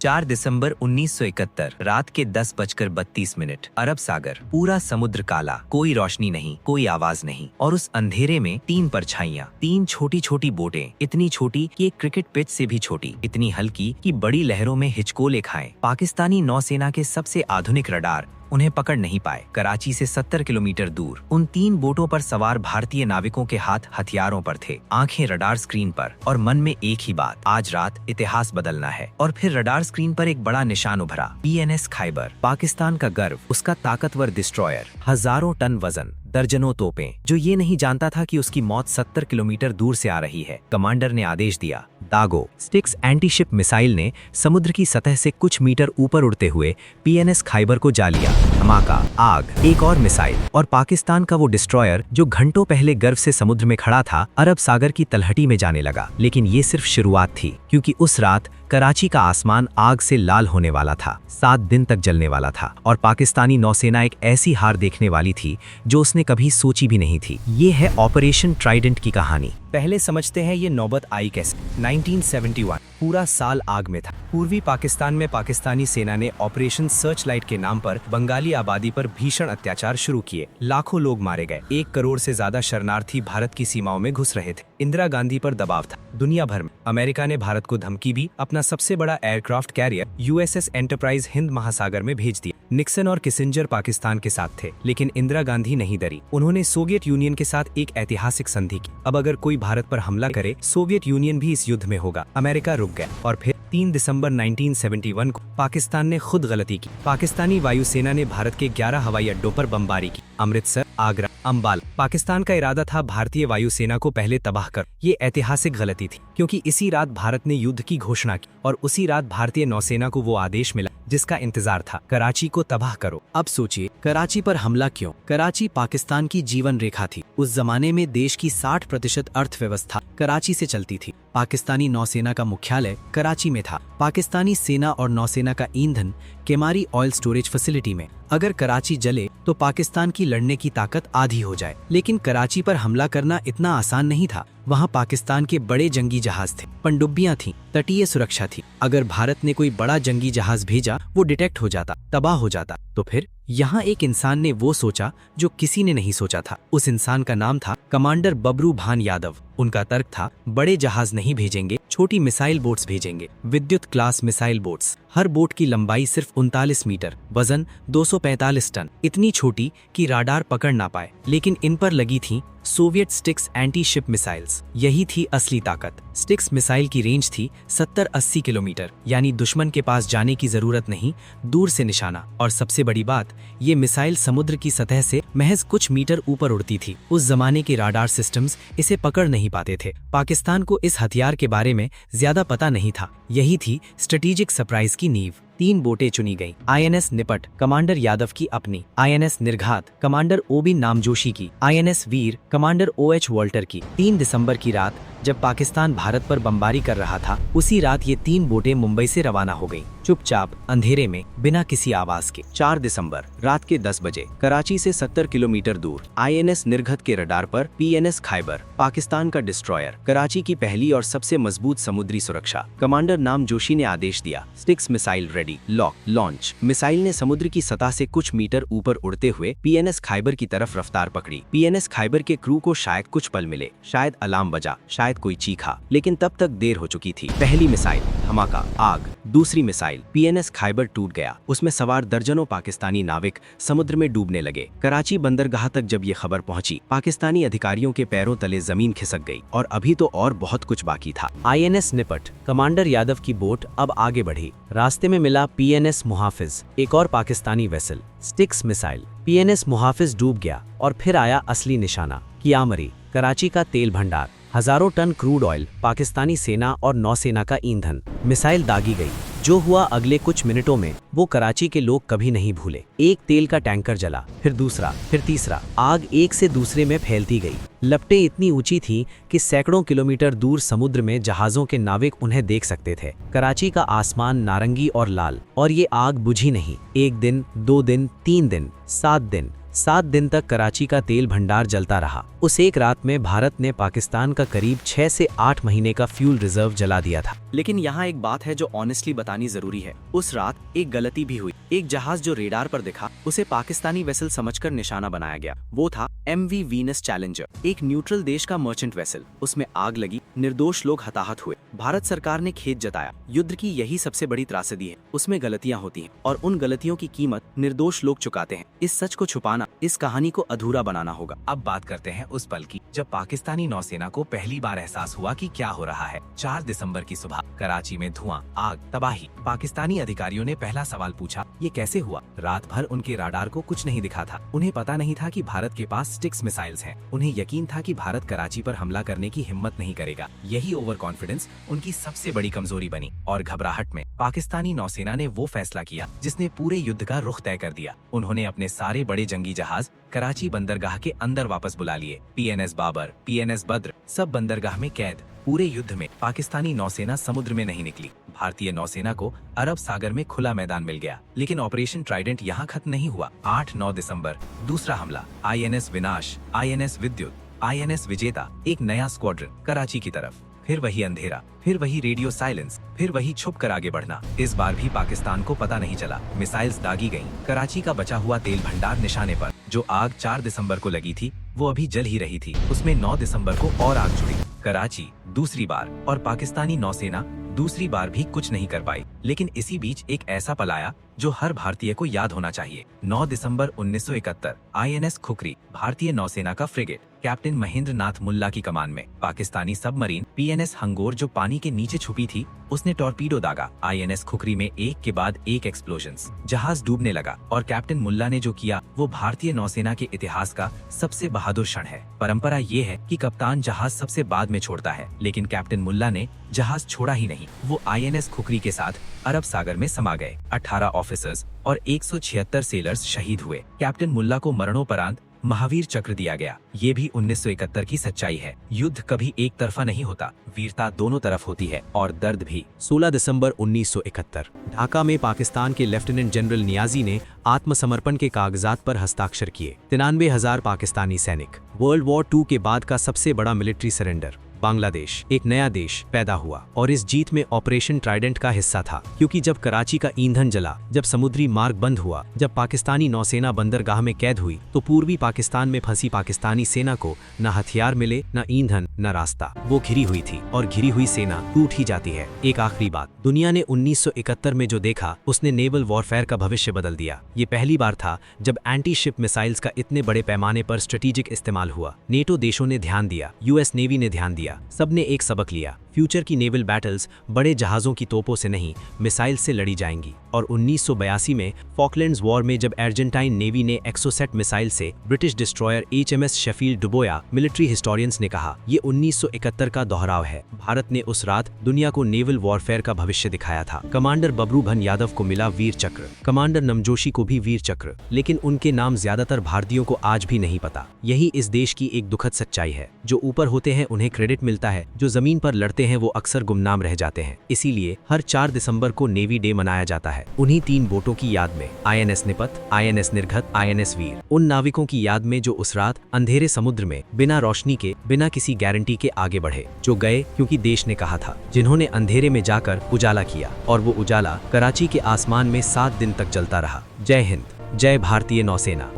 4 दिसंबर 1971 रात के 10:32 अरब सागर, पूरा समुद्र काला, कोई रोशनी नहीं, कोई आवाज नहीं, और उस अंधेरे में 3 परछाइयां, 3 छोटी छोटी बोटें, इतनी छोटी कि एक क्रिकेट पिच से भी छोटी, इतनी हल्की कि बड़ी लहरों में हिचकोले खाएं। पाकिस्तानी नौसेना के सबसे आधुनिक रडार उन्हें पकड़ नहीं पाए। कराची से 70 किलोमीटर दूर उन 3 बोटों पर सवार भारतीय नाविकों के हाथ हथियारों पर थे, आंखें रडार स्क्रीन पर, और मन में एक ही बात, आज रात इतिहास बदलना है। और फिर रडार स्क्रीन पर एक बड़ा निशान उभरा, PNS खैबर, पाकिस्तान का गर्व, उसका ताकतवर डिस्ट्रॉयर, हजारों टन वजन, दर्जनों तोपें, जो ये नहीं जानता था कि उसकी मौत 70 किलोमीटर दूर से आ रही है। कमांडर ने आदेश दिया, दागो। स्टिक्स एंटीशिप मिसाइल ने समुद्र की सतह से कुछ मीटर ऊपर उड़ते हुए PNS खैबर को जा लिया। धमाका, आग, एक और मिसाइल, और पाकिस्तान का वो डिस्ट्रॉयर जो घंटों पहले गर्व से समुद्र में खड़ा था, अरब सागर की तलहटी में जाने लगा। लेकिन ये सिर्फ शुरुआत थी, क्योंकि उस रात कराची का आसमान आग से लाल होने वाला था, 7 दिन तक जलने वाला था, और पाकिस्तानी नौसेना एक ऐसी हार देखने वाली थी जो उसने कभी सोची भी नहीं थी। ये है ऑपरेशन ट्राइडेंट की कहानी। पहले समझते हैं ये नौबत आई कैसे। 1971, पूरा साल आग में था। पूर्वी पाकिस्तान में पाकिस्तानी सेना ने ऑपरेशन सर्च लाइट के नाम पर बंगाली आबादी पर भीषण अत्याचार शुरू किए। लाखों लोग मारे गए। 1 करोड़ से ज्यादा शरणार्थी भारत की सीमाओं में घुस रहे थे। इंदिरा गांधी पर दबाव था दुनिया भर में। अमेरिका ने भारत को धमकी दी, अपना सबसे बड़ा aircraft carrier USS enterprise Hind महासागर में भेज दिया। निक्सन और किसिंजर पाकिस्तान के साथ थे, लेकिन इंदिरा गांधी नहीं डरी। उन्होंने सोवियत यूनियन के साथ एक ऐतिहासिक संधि की। अब अगर कोई भारत पर हमला करे, सोवियत यूनियन भी इस युद्ध में होगा। अमेरिका रुक गया, और फिर 3 दिसंबर 1971 को पाकिस्तान ने खुद गलती की। पाकिस्तानी वायुसेना ने भारत के 11 हवाई अड्डों पर बमबारी की। अमृतसर, आगरा, अंबाला। पाकिस्तान का इरादा था भारतीय वायुसेना को पहले तबाह कर। ये ऐतिहासिक गलती थी, क्योंकि इसी रात भारत ने युद्ध की घोषणा की, और उसी रात भारतीय नौसेना को वो आदेश मिला जिसका इंतजार था, कराची को तबाह करो। अब सोचिए, कराची पर हमला क्यों? कराची पाकिस्तान की जीवन रेखा थी। उस जमाने में देश की 60% अर्थव्यवस्था कराची से चलती थी। पाकिस्तानी नौसेना का मुख्यालय कराची में था। पाकिस्तानी सेना और नौसेना का ईंधन केमारी ऑयल स्टोरेज फैसिलिटी में। अगर कराची जले तो पाकिस्तान की लड़ने की ताकत आधी हो जाए। लेकिन कराची पर हमला करना इतना आसान नहीं था। वहाँ पाकिस्तान के बड़े जंगी जहाज थे, पनडुब्बियां थीं, तटीय सुरक्षा थी। अगर भारत ने कोई बड़ा जंगी जहाज भेजा, वो डिटेक्ट हो जाता, तबाह हो जाता। तो फिर यहाँ एक इंसान ने वो सोचा जो किसी ने नहीं सोचा था। उस इंसान का नाम था कमांडर बबरू भान यादव। उनका तर्क था, बड़े जहाज नहीं भेजेंगे, छोटी मिसाइल बोट्स भेजेंगे, विद्युत क्लास मिसाइल बोट्स। हर बोट की लंबाई सिर्फ 39 मीटर, वजन 245 टन, इतनी छोटी कि राडार पकड़ ना पाए। लेकिन इन पर लगी थी Soviet sticks anti ship missiles. यही थी असली ताकत। स्टिक्स मिसाइल की रेंज थी 70-80 किलोमीटर, यानी दुश्मन के पास जाने की जरूरत नहीं, दूर से निशाना। और सबसे बड़ी बात, ये मिसाइल समुद्र की सतह से महज कुछ मीटर ऊपर उड़ती थी। उस जमाने के राडार सिस्टम्स इसे पकड़ नहीं पाते थे। पाकिस्तान को इस हथियार के बारे में ज्यादा पता नहीं था। यही थी स्ट्रेटेजिक सरप्राइज की नींव। 3 बोटें चुनी गईं। INS निपट, कमांडर यादव की अपनी। INS निर्घात, कमांडर OB नामजोशी की। INS वीर, कमांडर OH वॉल्टर की। 3 दिसंबर की रात जब पाकिस्तान भारत पर बमबारी कर रहा था, उसी रात ये 3 बोटें मुंबई से रवाना हो गईं, चुपचाप, अंधेरे में, बिना किसी आवाज के। 4 दिसंबर रात के 10 बजे कराची से 70 किलोमीटर दूर INS निर्घत के रडार पर PNS खैबर, पाकिस्तान का डिस्ट्रॉयर, कराची की पहली और सबसे मजबूत समुद्री सुरक्षा। कमांडर नामजोशी ने आदेश दिया, sticks missile ready, lock, launch. Missile ने समुद्र की सतह से कुछ मीटर ऊपर उड़ते हुए PNS खैबर की तरफ रफ्तार पकड़ी। PNS खैबर के क्रू को शायद कुछ पल मिले, शायद अलार्म बजा, शायद कोई चीखा, लेकिन तब तक देर हो चुकी थी। पहली मिसाइल, धमाका, आग। दूसरी मिसाइल, PNS खैबर टूट गया। उसमें सवार दर्जनों पाकिस्तानी नाविक समुद्र में डूबने लगे। कराची बंदरगाह तक जब ये खबर पहुंची, पाकिस्तानी अधिकारियों के पैरों तले जमीन खिसक गई। और अभी तो और बहुत कुछ बाकी था। INS निपट, कमांडर यादव की बोट अब आगे बढ़ी। रास्ते में मिला PNS मुहाफिज, एक और Pakistani vessel. Sticks missile, PNS मुहाफिज डूब गया, और फिर आया असली निशाना, कियामरी, कराची का तेल भंडार, हजारों टन क्रूड ऑयल, पाकिस्तानी सेना और नौसेना का ईंधन। मिसाइल दागी गई। जो हुआ अगले कुछ मिनटों में, वो कराची के लोग कभी नहीं भूले। एक तेल का टैंकर जला, फिर दूसरा, फिर तीसरा। आग एक से दूसरे में फैलती गई। लपटें इतनी ऊंची थीं कि सैकड़ों किलोमीटर दूर समुद्र में जहाजों के नाविक उन्हें देख सकते थे। कराची का आसमान नारंगी और लाल, और ये आग बुझी नहीं। 1 दिन, 2 दिन, 3 दिन, 7 दिन, 7 दिन तक कराची का तेल भंडार जलता रहा। उस एक रात में भारत ने पाकिस्तान का करीब 6 से 8 महीने का फ्यूल रिजर्व जला दिया था। लेकिन यहाँ एक बात है जो ऑनेस्टली बतानी जरूरी है। उस रात एक गलती भी हुई। एक जहाज जो रेडार पर दिखा उसे पाकिस्तानी वेसल समझकर निशाना बनाया गया। वो था MV वीनस चैलेंजर, एक न्यूट्रल देश का मर्चेंट वेसल। उसमें आग लगी, निर्दोष लोग हताहत हुए। भारत सरकार ने खेद जताया। युद्ध की यही सबसे बड़ी त्रासदी है, उसमें गलतियां होती हैं और उन गलतियों की कीमत निर्दोष लोग चुकाते हैं। इस सच को छुपाना, इस कहानी को अधूरा बनाना होगा। अब बात करते हैं उस पल की जब पाकिस्तानी नौसेना को पहली बार एहसास हुआ कि क्या हो रहा है। 4 दिसंबर की सुबह कराची में धुआं, आग, तबाही। पाकिस्तानी अधिकारियों ने पहला सवाल पूछा, ये कैसे हुआ? रात भर उनके राडार को कुछ नहीं दिखा था। उन्हें पता नहीं था कि भारत के पास स्टिक्स मिसाइल्स हैं। उन्हें यकीन था कि भारत कराची पर हमला करने की हिम्मत नहीं करेगा। यही ओवर कॉन्फिडेंस उनकी सबसे बड़ी कमजोरी बनी और घबराहट में पाकिस्तानी नौसेना ने वो फैसला किया जिसने पूरे युद्ध का रुख तय कर दिया। उन्होंने अपने सारे बड़े जंगी जहाज कराची बंदरगाह के अंदर वापस बुला लिए। PNS बाबर, PNS बद्र सब बंदरगाह में कैद। पूरे युद्ध में पाकिस्तानी नौसेना समुद्र में नहीं निकली। भारतीय नौसेना को अरब सागर में खुला मैदान मिल गया। लेकिन ऑपरेशन ट्राइडेंट यहाँ खत्म नहीं हुआ। 8-9 दिसंबर दूसरा हमला, INS विनाश, INS विद्युत, INS विजेता, एक नया स्क्वाड्रन कराची की तरफ। फिर वही अंधेरा, फिर वही रेडियो साइलेंस, फिर वही छुप कर आगे बढ़ना। इस बार भी पाकिस्तान को पता नहीं चला। मिसाइल्स दागी गईं। कराची का बचा हुआ तेल भंडार निशाने पर। जो आग 4 दिसंबर को लगी थी वो अभी जल ही रही थी। उसमें 9 दिसंबर को और आग जुड़ी। कराची दूसरी बार और पाकिस्तानी नौसेना दूसरी बार भी कुछ नहीं कर पाई। लेकिन इसी बीच एक ऐसा पल आया जो हर भारतीय को याद होना चाहिए। 9 दिसंबर 1971 INS खुखरी, भारतीय नौसेना का फ्रिगेट, कैप्टन महेंद्र नाथ मुल्ला की कमान में। पाकिस्तानी सबमरीन PNS हंगोर जो पानी के नीचे छुपी थी उसने टॉर्पीडो दागा। INS खुखरी में एक के बाद एक एक्सप्लोजन्स। जहाज डूबने लगा और कैप्टन मुल्ला ने जो किया वो भारतीय नौसेना के इतिहास का सबसे बहादुर क्षण है। परंपरा ये है कि कप्तान जहाज सबसे बाद में छोड़ता है, लेकिन कैप्टन मुल्ला ने जहाज छोड़ा ही नहीं। वो INS खुखरी के साथ अरब सागर में समा गए। 18 ऑफिसर्स और 176 सेलर्स शहीद हुए। कैप्टन मुल्ला को मरणोपरांत महावीर चक्र दिया गया। ये भी 1971 की सच्चाई है। युद्ध कभी एक तरफा नहीं होता, वीरता दोनों तरफ होती है और दर्द भी। 16 दिसंबर 1971 ढाका में पाकिस्तान के लेफ्टिनेंट जनरल नियाजी ने आत्मसमर्पण के कागजात पर हस्ताक्षर किए। 93,000 पाकिस्तानी सैनिक। वर्ल्ड वॉर 2 के बाद का सबसे बड़ा मिलिट्री सरेंडर। बांग्लादेश एक नया देश पैदा हुआ और इस जीत में ऑपरेशन ट्राइडेंट का हिस्सा था। क्योंकि जब कराची का ईंधन जला, जब समुद्री मार्ग बंद हुआ, जब पाकिस्तानी नौसेना बंदरगाह में कैद हुई, तो पूर्वी पाकिस्तान में फंसी पाकिस्तानी सेना को न हथियार मिले, न ईंधन, न रास्ता। वो घिरी हुई थी और घिरी हुई सेना टूट ही जाती है। एक आखिरी बात, दुनिया ने 1971 में जो देखा उसने नेवल वॉरफेयर का भविष्य बदल दिया। ये पहली बार था जब एंटी शिप मिसाइल्स का इतने बड़े पैमाने पर स्ट्रेटेजिक इस्तेमाल हुआ। नेटो देशों ने ध्यान दिया, US नेवी ने ध्यान दिया। सबने एक सबक लिया, फ्यूचर की नेवल बैटल्स बड़े जहाजों की तोपों से नहीं, मिसाइल से लड़ी जाएंगी। और 1982 में फॉकलैंड्स वॉर में जब अर्जेंटाइन नेवी ने एक्सोसेट मिसाइल से ब्रिटिश डिस्ट्रॉयर HMS शेफील्ड डुबोया, मिलिट्री हिस्टोरियंस ने कहा ये 1971 का दोहराव है। भारत ने उस रात दुनिया को नेवल वॉरफेयर का भविष्य दिखाया था। कमांडर बबरूभन यादव को मिला वीर चक्र, कमांडर नमजोशी को भी वीर चक्र, लेकिन उनके नाम ज्यादातर भारतीयों को आज भी नहीं पता। यही इस देश की एक दुखद सच्चाई है। जो ऊपर होते हैं उन्हें क्रेडिट मिलता है, जो जमीन पर लड़ते हैं वो अक्सर गुमनाम रह जाते हैं। इसीलिए हर 4 दिसंबर को नेवी डे मनाया जाता है। उन्हीं 3 बोटों की याद में, INS निपत, INS निर्घत, INS वीर। उन नाविकों की याद में जो उस रात अंधेरे समुद्र में बिना रोशनी के, बिना किसी गारंटी के आगे बढ़े, जो गए क्योंकि देश ने कहा था, जिन्होंने अंधेरे में जाकर उजाला किया और वो उजाला कराची के आसमान में 7 दिन तक जलता रहा। जय हिंद, जय भारतीय नौसेना।